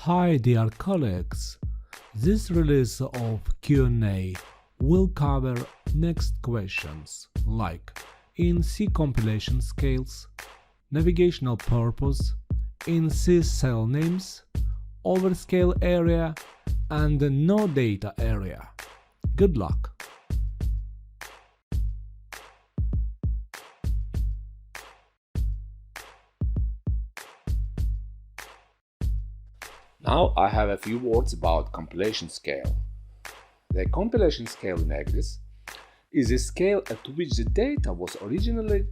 Hi dear colleagues, this release of Q&A will cover next questions like ENC compilation scales, navigational purpose, ENC cell names, overscale area and no data area. Good luck! Now I have a few words about compilation scale. The compilation scale in EGDIS is a scale at which the data was originally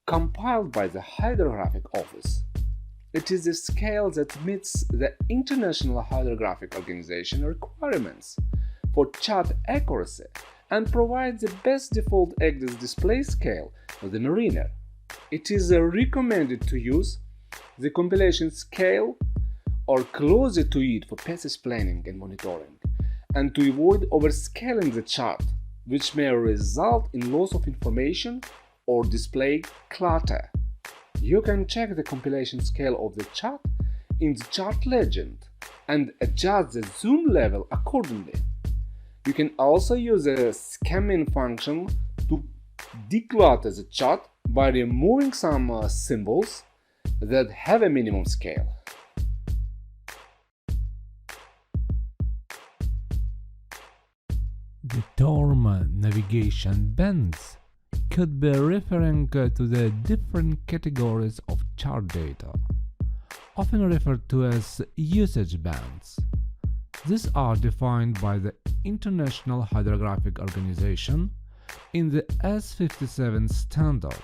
compiled by the Hydrographic Office. It is a scale that meets the International Hydrographic Organization requirements for chart accuracy and provides the best default EGDIS display scale for the mariner. It is recommended to use the compilation scale or closer to it for passage planning and monitoring, and to avoid overscaling the chart, which may result in loss of information or display clutter. You can check the compilation scale of the chart in the chart legend and adjust the zoom level accordingly. You can also use the scamming function to declutter the chart by removing some symbols that have a minimum scale. The term navigation bands could be referring to the different categories of chart data, often referred to as usage bands. These are defined by the International Hydrographic Organization in the S57 standard,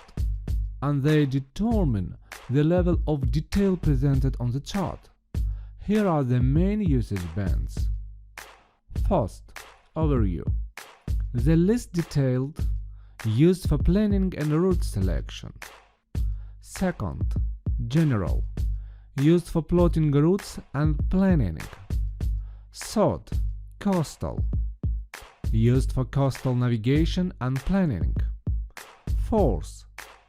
and they determine the level of detail presented on the chart. Here are the main usage bands. First, overview. The least detailed, used for planning and route selection. Second, general, used for plotting routes and planning. Third, coastal, used for coastal navigation and planning. Fourth,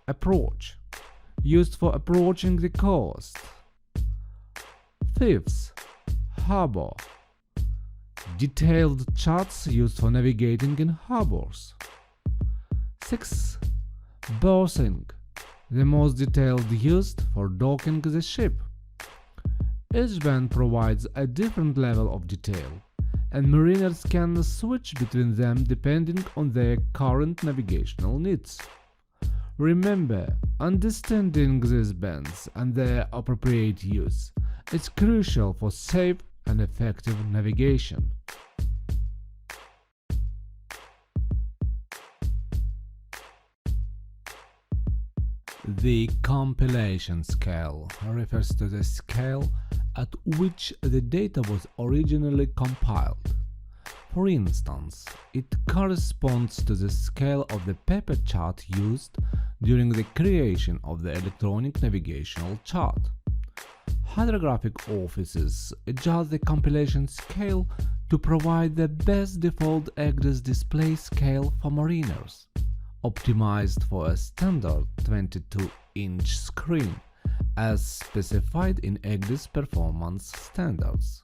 approach, used for approaching the coast. Fifth, harbor, detailed charts used for navigating in harbors. 6. Berthing, the most detailed used for docking the ship. Each band provides a different level of detail, and mariners can switch between them depending on their current navigational needs. Remember, understanding these bands and their appropriate use is crucial for safe and effective navigation. The compilation scale refers to the scale at which the data was originally compiled. For instance, it corresponds to the scale of the paper chart used during the creation of the electronic navigational chart. Hydrographic offices adjust the compilation scale to provide the best default EGDIS display scale for mariners, optimized for a standard 22-inch screen, as specified in EGDIS performance standards.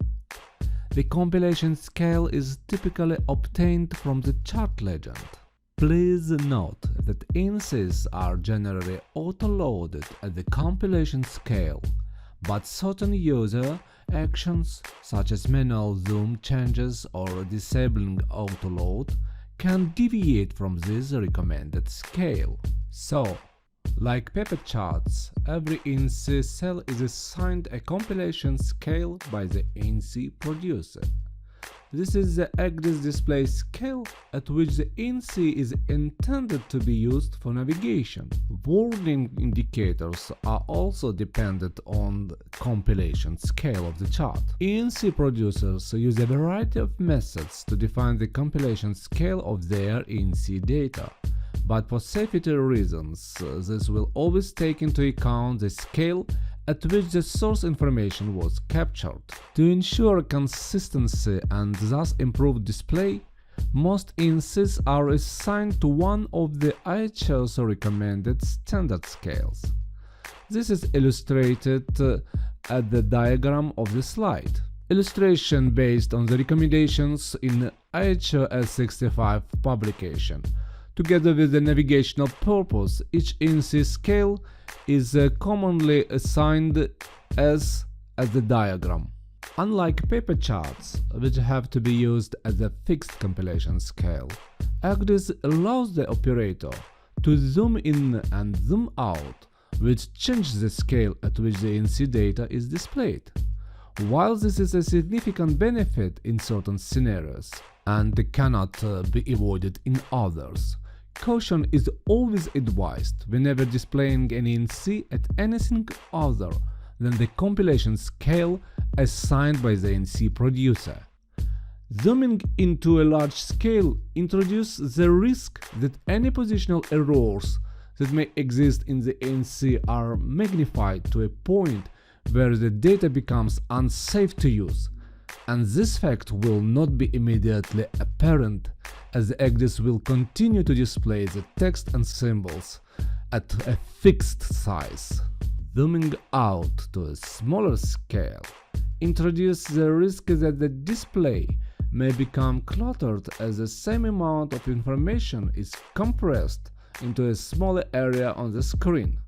The compilation scale is typically obtained from the chart legend. Please note that ENCs are generally auto-loaded at the compilation scale, but certain user actions, such as manual zoom changes or disabling autoload, can deviate from this recommended scale. So, like paper charts, every ENC cell is assigned a compilation scale by the ENC producer. This is the EGDIS display scale at which the ENC is intended to be used for navigation. Warning indicators are also dependent on the compilation scale of the chart. ENC producers use a variety of methods to define the compilation scale of their ENC data, but for safety reasons, this will always take into account the scale at which the source information was captured. To ensure consistency and thus improve display, most ENCs are assigned to one of the IHS recommended standard scales. This is illustrated at the diagram of the slide. Illustration based on the recommendations in IHS 65 publication. Together with the navigational purpose, each ENC scale is commonly assigned as the diagram. Unlike paper charts, which have to be used as a fixed compilation scale, ECDIS allows the operator to zoom in and zoom out, which changes the scale at which the ENC data is displayed. While this is a significant benefit in certain scenarios and cannot be avoided in others, caution is always advised whenever displaying an ENC at anything other than the compilation scale assigned by the ENC producer. Zooming into a large scale introduces the risk that any positional errors that may exist in the ENC are magnified to a point where the data becomes unsafe to use, and this fact will not be immediately apparent as the ECDIS will continue to display the text and symbols at a fixed size. Zooming out to a smaller scale introduces the risk that the display may become cluttered as the same amount of information is compressed into a smaller area on the screen.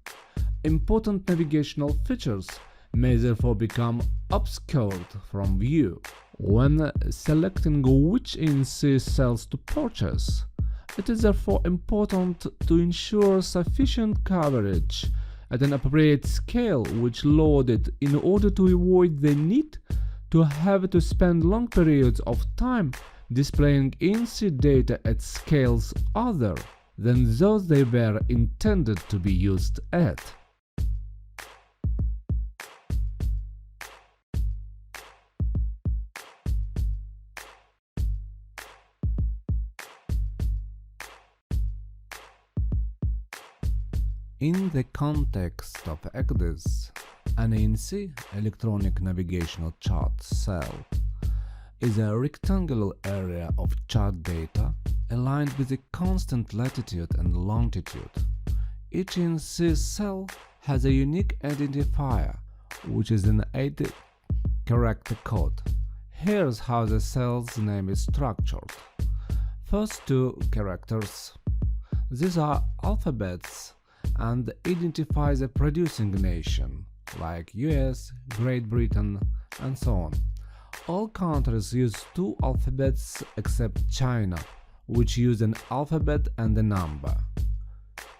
Important navigational features may therefore become obscured from view. When selecting which ENC cells to purchase, it is therefore important to ensure sufficient coverage at an appropriate scale which loaded in order to avoid the need to have to spend long periods of time displaying ENC data at scales other than those they were intended to be used at. In the context of ECDIS, an ENC electronic navigational chart cell is a rectangular area of chart data aligned with a constant latitude and longitude. Each ENC cell has a unique identifier, which is an 8-character code. Here's how the cell's name is structured. First two characters. These are alphabets and identify the producing nation, like US, Great Britain, and so on. All countries use two alphabets except China, which use an alphabet and a number.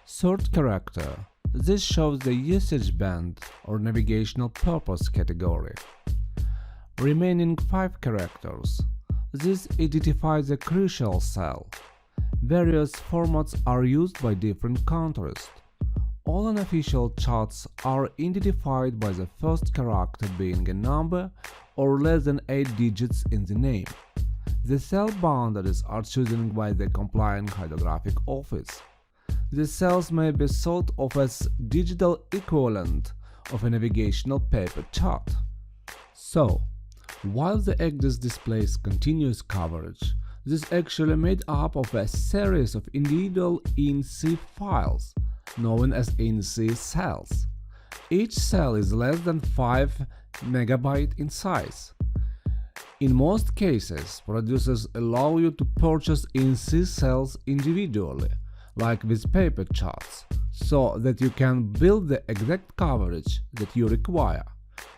Third character. This shows the usage band or navigational purpose category. Remaining 5 characters. This identifies a crucial cell. Various formats are used by different countries. All unofficial charts are identified by the first character being a number or less than 8 digits in the name. The cell boundaries are chosen by the compliant hydrographic office. The cells may be thought of as digital equivalent of a navigational paper chart. So, while the ECDIS displays continuous coverage, this is actually made up of a series of individual ENC files, known as ENC cells. Each cell is less than 5 MB in size. In most cases, producers allow you to purchase ENC cells individually, like with paper charts, so that you can build the exact coverage that you require.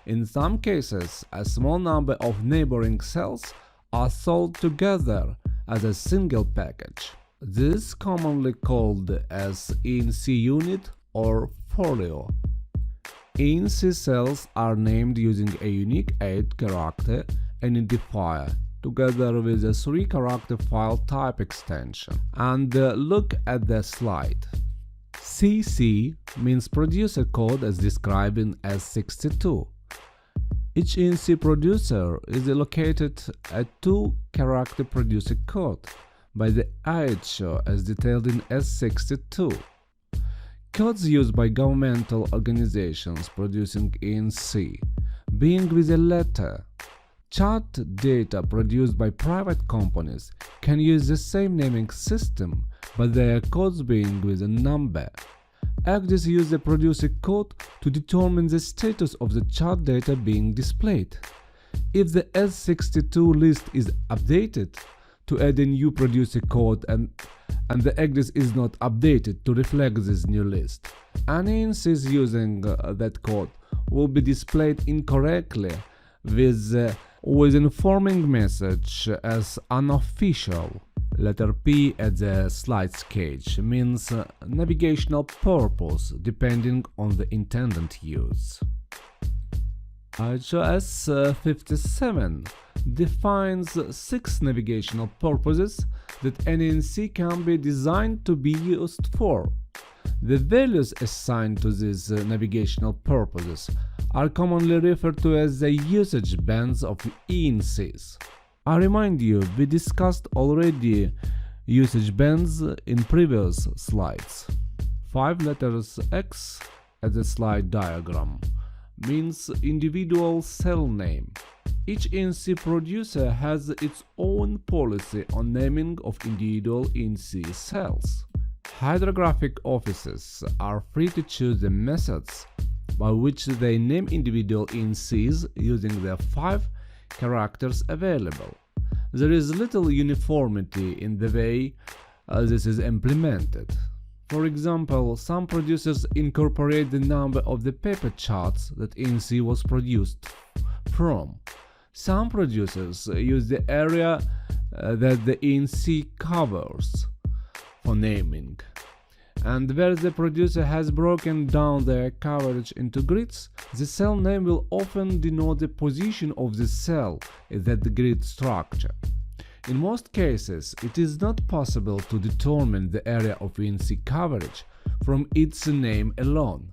In some cases, a small number of neighboring cells are sold together as a single package. This is commonly called as ENC unit or folio. ENC cells are named using a unique 8-character identifier together with a 3-character file type extension. And look at the slide. CC means producer code as described in S62. Each ENC producer is allocated a 2-character producer code by the IHO as detailed in S62. Codes used by governmental organizations producing ENC, being with a letter. Chart data produced by private companies can use the same naming system, but their codes being with a number. EGDIS uses the producer code to determine the status of the chart data being displayed. If the S62 list is updated, to add a new producer code and the EGDIS is not updated to reflect this new list. Any ENCs using that code will be displayed incorrectly with informing message as unofficial. Letter P at the slide sketch means navigational purpose depending on the intended use. HOS 57 defines 6 navigational purposes that an ENC can be designed to be used for. The values assigned to these navigational purposes are commonly referred to as the usage bands of ENCs. I remind you, we discussed already usage bands in previous slides. 5 letters X at the slide diagram means individual cell name. Each ENC producer has its own policy on naming of individual ENC cells. Hydrographic offices are free to choose the methods by which they name individual ENCs using the 5 characters available. There is little uniformity in the way this is implemented. For example, some producers incorporate the number of the paper charts that ENC was produced from. Some producers use the area that the ENC covers for naming. And where the producer has broken down their coverage into grids, the cell name will often denote the position of the cell in that grid structure. In most cases, it is not possible to determine the area of ENC coverage from its name alone.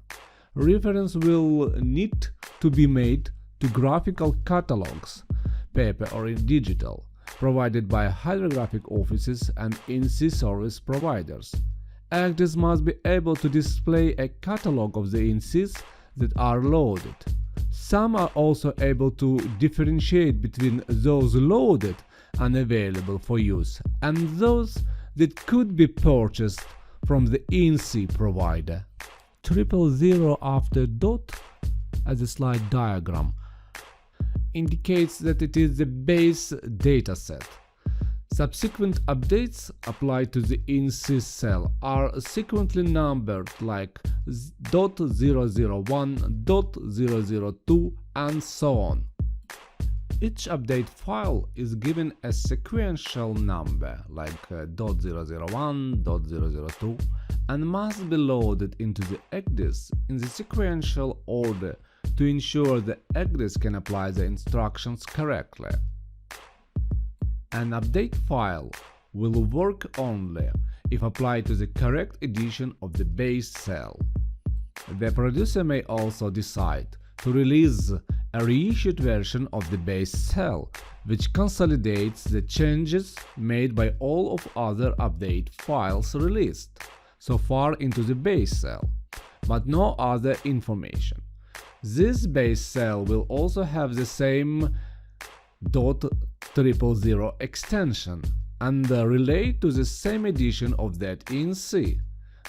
Reference will need to be made to graphical catalogs, paper or digital, provided by hydrographic offices and ENC service providers. EGDIS must be able to display a catalog of the ENCs that are loaded. Some are also able to differentiate between those loaded and available for use and those that could be purchased from the ENC provider. 000 after dot as the slide diagram indicates that it is the base dataset. Subsequent updates applied to the ENC cell are sequentially numbered like .001, .002 and so on. Each update file is given a sequential number like .001, .002 and must be loaded into the EGDIS in the sequential order to ensure the EGDIS can apply the instructions correctly. An update file will work only if applied to the correct edition of the base cell. The producer may also decide to release a reissued version of the base cell, which consolidates the changes made by all of other update files released so far into the base cell, but no other information. This base cell will also have the same .000 extension and relate to the same edition of that ENC.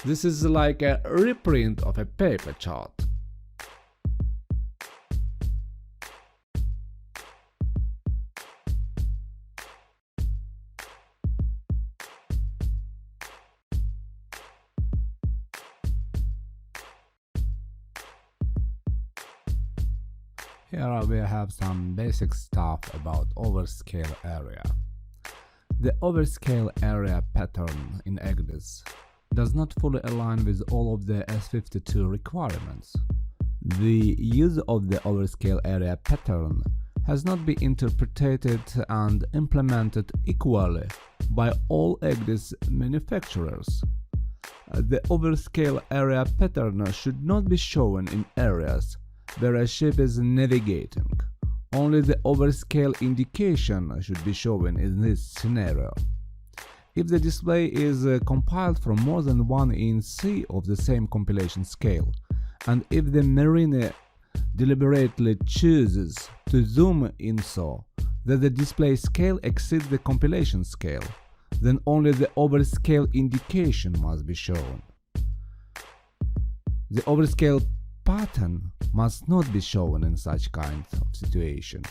This is like a reprint of a paper chart. Here we have some basic stuff about overscale area. The overscale area pattern in EGDIS does not fully align with all of the S52 requirements. The use of the overscale area pattern has not been interpreted and implemented equally by all EGDIS manufacturers. The overscale area pattern should not be shown in areas where a ship is navigating. Only the overscale indication should be shown in this scenario. If the display is compiled from more than one ENC of the same compilation scale, and if the marine deliberately chooses to zoom in so that the display scale exceeds the compilation scale, then only the overscale indication must be shown. The overscale pattern must not be shown in such kind of situation.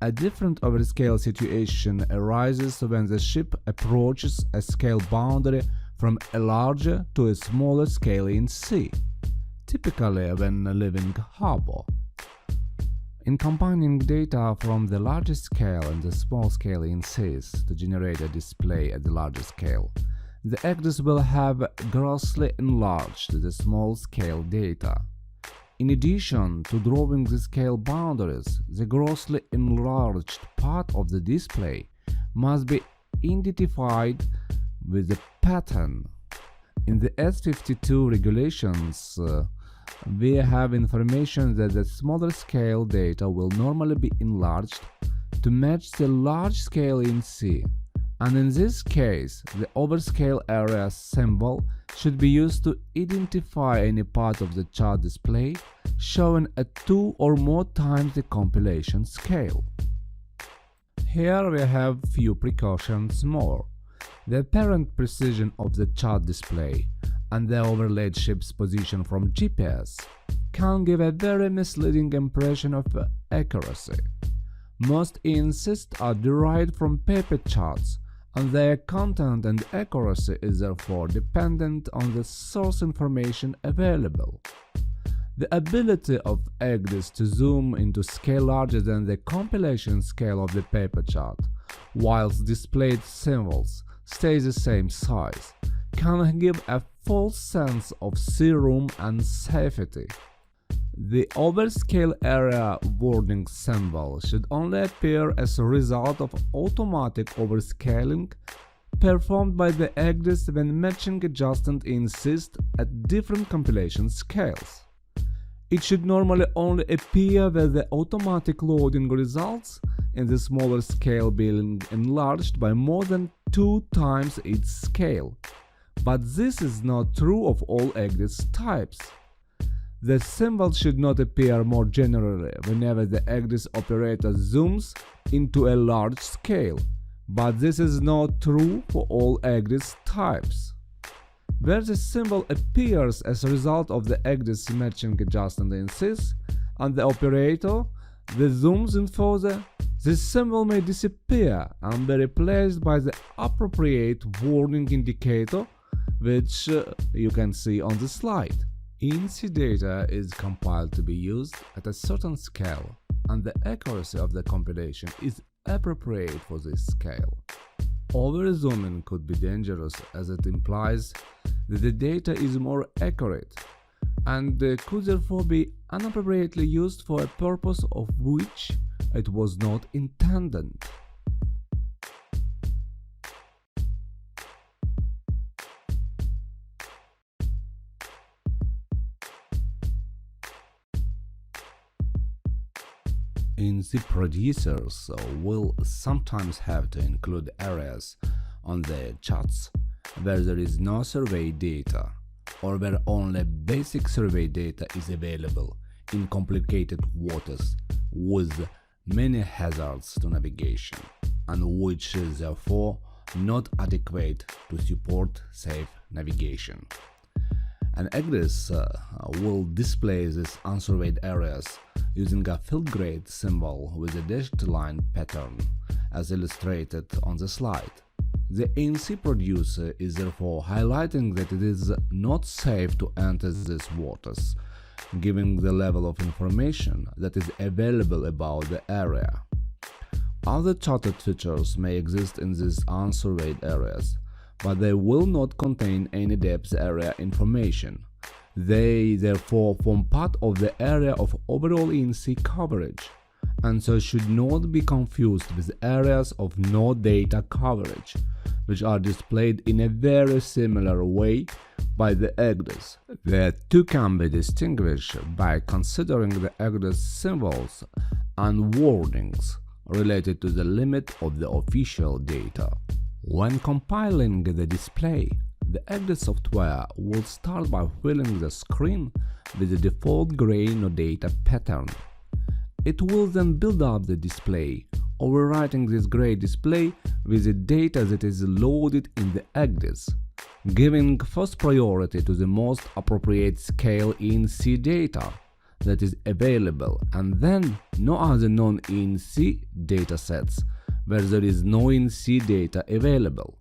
A different overscale situation arises when the ship approaches a scale boundary from a larger to a smaller scale in sea, typically when leaving harbor. In combining data from the larger scale and the small scale in seas to generate a display at the larger scale, the ECDIS will have grossly enlarged the small scale data. In addition to drawing the scale boundaries, the grossly enlarged part of the display must be identified with the pattern. In the S52 regulations, we have information that the smaller scale data will normally be enlarged to match the large scale in C, and in this case, the overscale area symbol should be used to identify any part of the chart display showing at 2 or more times the compilation scale. Here we have few precautions more. The apparent precision of the chart display and the overlaid ship's position from GPS can give a very misleading impression of accuracy. Most ENCs are derived from paper charts, and their content and accuracy is therefore dependent on the source information available. The ability of ECDIS to zoom into scale larger than the compilation scale of the paper chart, whilst displayed symbols stay the same size, can give a false sense of sea room and safety. The overscale area warning symbol should only appear as a result of automatic overscaling performed by the ECDIS when matching adjusted ENCs at different compilation scales. It should normally only appear where the automatic loading results in the smaller scale being enlarged by more than 2 times its scale, but this is not true of all ECDIS types. The symbol should not appear more generally whenever the ECDIS operator zooms into a large scale, but this is not true for all ECDIS types. Where the symbol appears as a result of the ECDIS matching adjusted ENCs and the operator that zooms in further, this symbol may disappear and be replaced by the appropriate warning indicator, which you can see on the slide. ENC data is compiled to be used at a certain scale, and the accuracy of the compilation is appropriate for this scale. Over-zooming could be dangerous, as it implies that the data is more accurate and could therefore be inappropriately used for a purpose of which it was not intended. ENC producers will sometimes have to include areas on their charts where there is no survey data, or where only basic survey data is available in complicated waters with many hazards to navigation, and which is therefore not adequate to support safe navigation. An ECDIS will display these unsurveyed areas using a field grade symbol with a dashed line pattern, as illustrated on the slide. The ENC producer is therefore highlighting that it is not safe to enter these waters, giving the level of information that is available about the area. Other charted features may exist in these unsurveyed areas, but they will not contain any depth area information. They therefore form part of the area of overall ENC coverage, and so should not be confused with areas of no data coverage, which are displayed in a very similar way by the ECDIS. The two can be distinguished by considering the ECDIS symbols and warnings related to the limit of the official data. When compiling the display, the ECDIS software will start by filling the screen with the default gray no data pattern. It will then build up the display, overwriting this gray display with the data that is loaded in the ECDIS. giving first priority to the most appropriate scale ENC data that is available, and then no other non-ENC datasets where there is no ENC data available.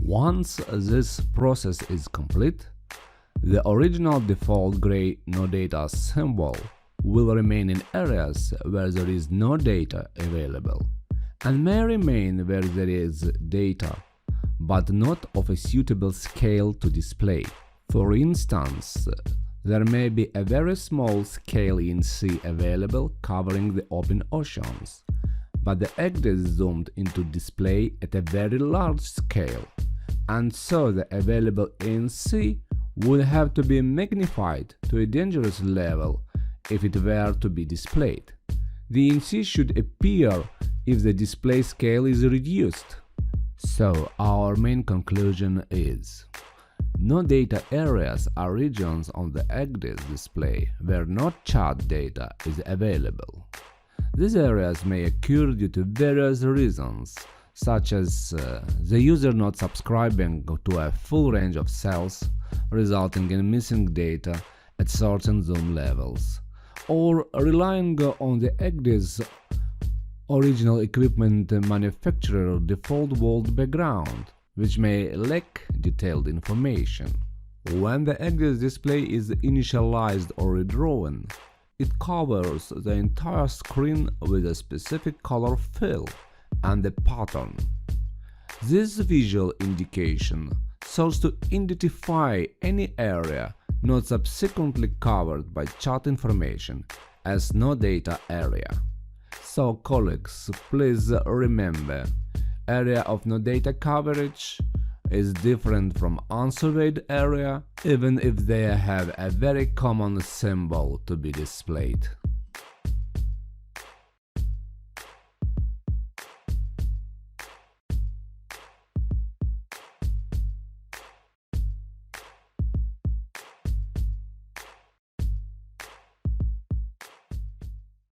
Once this process is complete, the original default gray no data symbol will remain in areas where there is no data available, and may remain where there is data, but not of a suitable scale to display. For instance, there may be a very small scale ENC available covering the open oceans, but the EGD is zoomed into display at a very large scale, and so the available ENC would have to be magnified to a dangerous level if it were to be displayed. The ENC should appear if the display scale is reduced. So our main conclusion is: no data areas are regions on the EGDIS display where no chat data is available. These areas may occur due to various reasons, such as the user not subscribing to a full range of cells, resulting in missing data at certain zoom levels, or relying on the EGDIS original equipment manufacturer default world background, which may lack detailed information. When the EGDIS display is initialized or redrawn, it covers the entire screen with a specific color fill and a pattern. This visual indication serves to identify any area not subsequently covered by chat information as no data area. So colleagues, please remember, area of no data coverage is different from unsurveyed area, even if they have a very common symbol to be displayed.